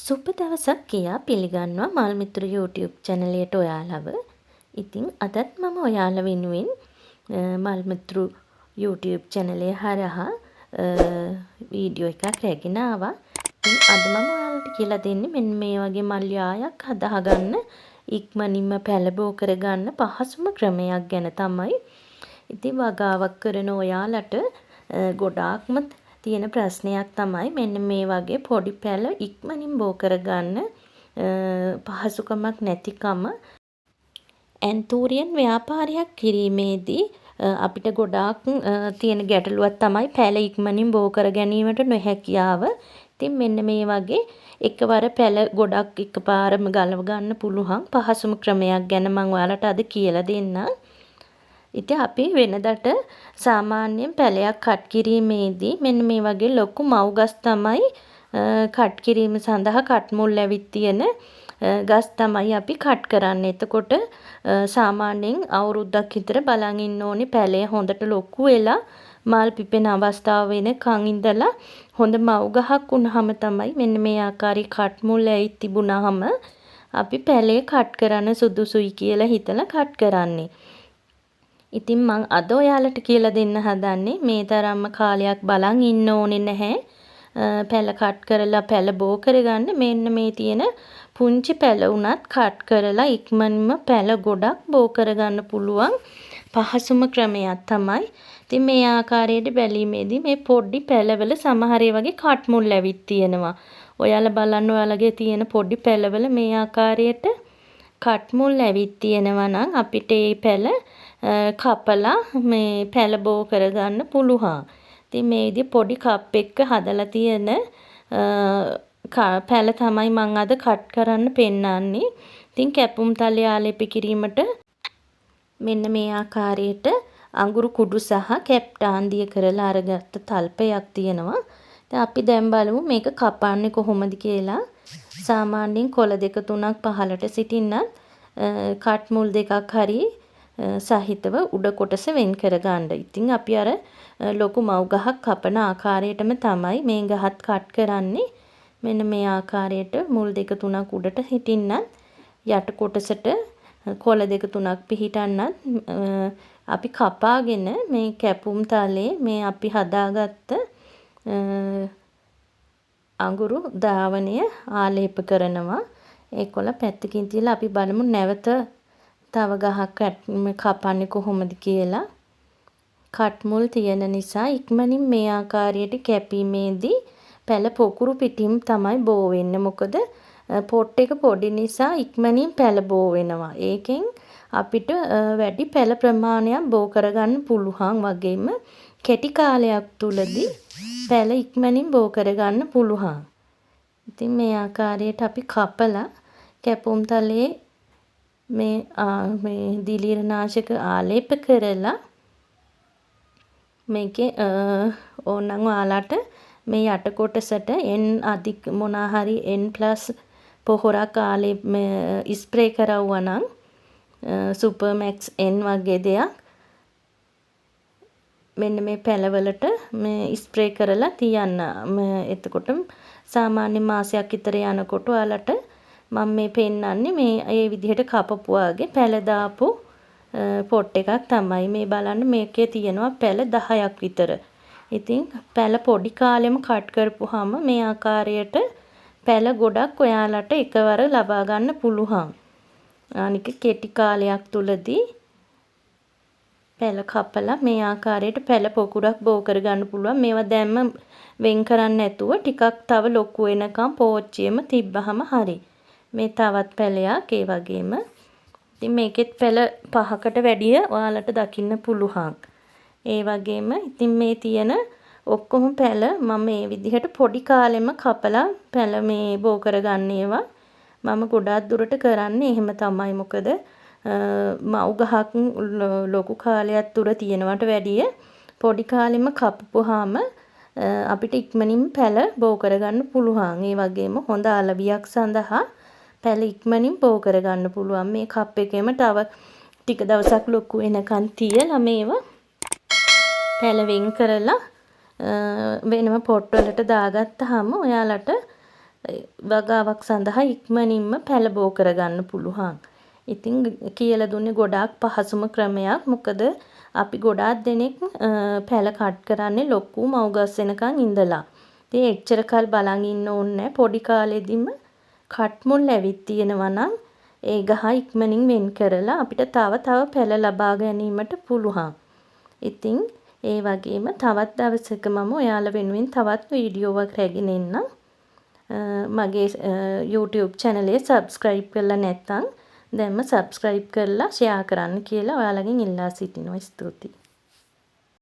සුබ දවසක් කියා පිළිගන්නවා මල් මිතුරු YouTube channel එකට ඔයාලව. ඉතින් අදත් මම ඔයාලා වෙනුවෙන් මල් මිතුරු YouTube channel එක හරහා වීඩියෝ එකක් රැගෙන ආවා. ඉතින් අද මම ඔයාලට කියලා දෙන්නේ මෙන්න මේ වගේ මල් යායක් හදාගන්න ඉක්මනින්ම පැලබෝ කරගන්න පහසුම ක්‍රමයක් ගැන තමයි. ඉතින් වගාවක් කරන ඔයාලට ගොඩාක්ම තියෙන ප්‍රශ්නයක් තමයි මෙන්න මේ වගේ පොඩි පැල ඉක්මනින් බෝ කරගන්න පහසුකමක් නැතිකම. ඇන්තූරියන් ව්‍යාපාරයක් කිරීමේදී අපිට ගොඩාක් තියෙන ගැටලුවක් තමයි පැල ඉක්මනින් බෝ කර ගැනීමට නොහැකියාව. ඉතින් මෙන්න මේ වගේ එකවර පැල ගොඩක් එකපාරම ගලව ගන්න පුළුවන් පහසුම ක්‍රමයක් ගැන මම ඔයාලට අද කියලා දෙන්නම්. ඉතින් අපි වෙනදට සාමාන්‍යයෙන් පැලයක් කට් කිරීමේදී මෙන්න මේ වගේ ලොකු මව් ගස් තමයි කට් කිරීම සඳහා කට් මුල් ඇවිත් තියෙන ගස් තමයි අපි කට් කරන්නේ. එතකොට සාමාන්‍යයෙන් අවුරුද්දක් විතර බලන් ඉන්න ඕනේ පැලය හොඳට ලොකු වෙලා මල් පිපෙන අවස්ථාව වෙනකන් ඉඳලා හොඳ මව් ගහක් වුණාම තමයි මෙන්න මේ ආකාරي කට් මුල් ඇවිත් තිබුණාම අපි පැලය කට් කරන්න සුදුසුයි කියලා හිතලා කට් කරන්නේ. ඉතින් මං අද ඔයාලට කියලා දෙන්න හදන්නේ මේ තරම්ම කාලයක් බලන් ඉන්න ඕනේ නැහැ. පැල කට් කරලා පැල බෝ කරගන්න මෙන්න මේ තියෙන පුංචි පැල උනත් කට් කරලා ඉක්මනින්ම පැල ගොඩක් බෝ කරගන්න පුළුවන් පහසුම ක්‍රමයක් තමයි. ඉතින් මේ ආකාරයට බැලීමේදී මේ පොඩි පැලවල සමහර වගේ කට් මුල් ඇවිත් තියෙනවා. ඔයාලා බලන්න ඔයාලගේ තියෙන පොඩි පැලවල මේ ආකාරයට කට් මුල් ඇවිත් තියෙනවා නම් අපිට මේ පැල කපලා මේ පැල බෝ කරගන්න පුළුවන්. ඉතින් මේ විදිහ පොඩි කප් එක හදලා තියෙන පැල තමයි මම අද කට් කරන්න පෙන්නන්නේ. ඉතින් කැපුම් තලයේ ආලේප කිරීමට මෙන්න මේ ආකාරයට අඟුරු කුඩු සහ කැප්ටාන් දිය කරලා අරගත්ත තල්පයක් තියෙනවා. ඉතින් අපි දැන් බලමු මේක කපන්නේ කොහොමද කියලා. සාමාන්‍යයෙන් කොළ දෙක තුනක් පහළට සිටින්නත් කට් මුල් දෙකක් හරි සහිතව උඩ කොටස වෙන් කර ගන්න. ඉතින් අපි අර ලොකු මව් ගහක් කපන ආකාරයටම තමයි මේ ගහත් කට් කරන්නේ. මෙන්න මේ ආකාරයට මුල් දෙක තුනක් උඩට හිටින්නත් යට කොටසට කොළ දෙක තුනක් පිහිටන්නත් අපි කපාගෙන මේ කැපුම් තලයේ මේ අපි හදාගත්ත අඟුරු ධාවනය ආලේප කරනවා. ඒ කොළ පැත්තකින් තියලා අපි බලමු නැවත තව ගහක් කපන්නේ කොහොමද කියලා. කට් මුල් තියෙන නිසා ඉක්මනින් මේ ආකාරයට කැපීමේදී පැල පොකුරු පිටින් තමයි බෝ වෙන්නේ. මොකද පොට් එක පොඩි නිසා ඉක්මනින් පැල බෝ වෙනවා. ඒකෙන් අපිට වැඩි පැල ප්‍රමාණයක් බෝ කරගන්න පුළුවන් වගේම කෙටි කාලයක් තුලදී පැල ඉක්මනින් බෝ කරගන්න පුළුවන්. ඉතින් මේ ආකාරයට අපි කපලා කැපුම් තලයේ මේ දිලීරනාශක ආලේප කරලා මේකේ ඕනනම් ඔයාලට මේ යට කොටසට N අධික මොනා හරි N+ පොහොරක් ආලේප ස්ප්‍රේ කරවුවා නම් සුපර්මැක්ස් N වගේ දෙයක් මෙන්න මේ පැලවලට මේ ස්ප්‍රේ කරලා තියන්න. එතකොට සාමාන්‍ය මාසයක් විතර යනකොට ඔයාලට මම මේ පෙන්නන්නේ මේ ඒ විදිහට කපපුවාගේ පැල දාපු පොට් එකක් තමයි මේ බලන්න. මේකේ තියෙනවා පැල 10ක් විතර. ඉතින් පැල පොඩි කාලෙම කට් කරපුවාම මේ ආකාරයට පැල ගොඩක් ඔයාලට එකවර ලබා ගන්න පුළුවන්. අනික කෙටි කාලයක් තුලදී පැල කපලා මේ ආකාරයට පැල පොකුරක් බෝ කරගන්න පුළුවන්. මේවා දැම්ම වෙන් කරන්න නැතුව ටිකක් තව ලොකු වෙනකම් පෝච්චියෙම තිබ්බහම හරි. මේ තවත් පැලයක් ඒ වගේම. ඉතින් මේකෙත් පැල 5කට වැඩිය ඔයාලට දකින්න පුළුවන්. ඒ වගේම ඉතින් මේ තියෙන ඔක්කොම පැල මම මේ විදිහට පොඩි කාලෙම කපලා පැල මේ බෝ කරගන්න ඒවා මම ගොඩාක් දුරට කරන්නේ එහෙම තමයි. මොකද මව් ගහක් ලොකු කාලයක් තුර තියෙනවට වැඩිය පොඩි කාලෙම කපපුවාම අපිට ඉක්මනින් පැල බෝ කරගන්න පුළුවන්. ඒ වගේම හොඳ අලවියක් සඳහා පැල ඉක්මනින් බෝ කරගන්න පුළුවන්. මේ කප් එකේම තව ටික දවසක් ලොකු වෙනකන් තියලා මේවා පැල වෙන් කරලා වෙනම පොට් වලට දාගත්තාම ඔයාලට වගාවක් සඳහා ඉක්මනින්ම පැළ බෝ කරගන්න පුළුවන්. ඉතින් කියලා දුන්නේ ගොඩාක් පහසුම ක්‍රමයක්. මොකද අපි ගොඩාක් දෙනෙක් පැළ කට් කරන්නේ ලොකු මව් ගස් වෙනකන් ඉඳලා. ඉතින් එච්චර කල් බලන් ඉන්න ඕනේ නැහැ. පොඩි කාලෙදිම කට් මුල් ඇවිත් තියෙනවා නම් ඒ ගහ ඉක්මනින් වෙන් කරලා අපිට තව පැළ ලබා ගැනීමට පුළුවන්. ඉතින් ඒ වගේම තවත් දවසක මම ඔයාලා වෙනුවෙන් තවත් වීඩියෝවක් රැගෙන එන්නම්. මගේ YouTube channel එක subscribe කරලා නැත්නම් දැන්ම subscribe කරලා share කරන්න කියලා ඔයාලගෙන් ඉල්ලා සිටිනවා. ස්තුතියි.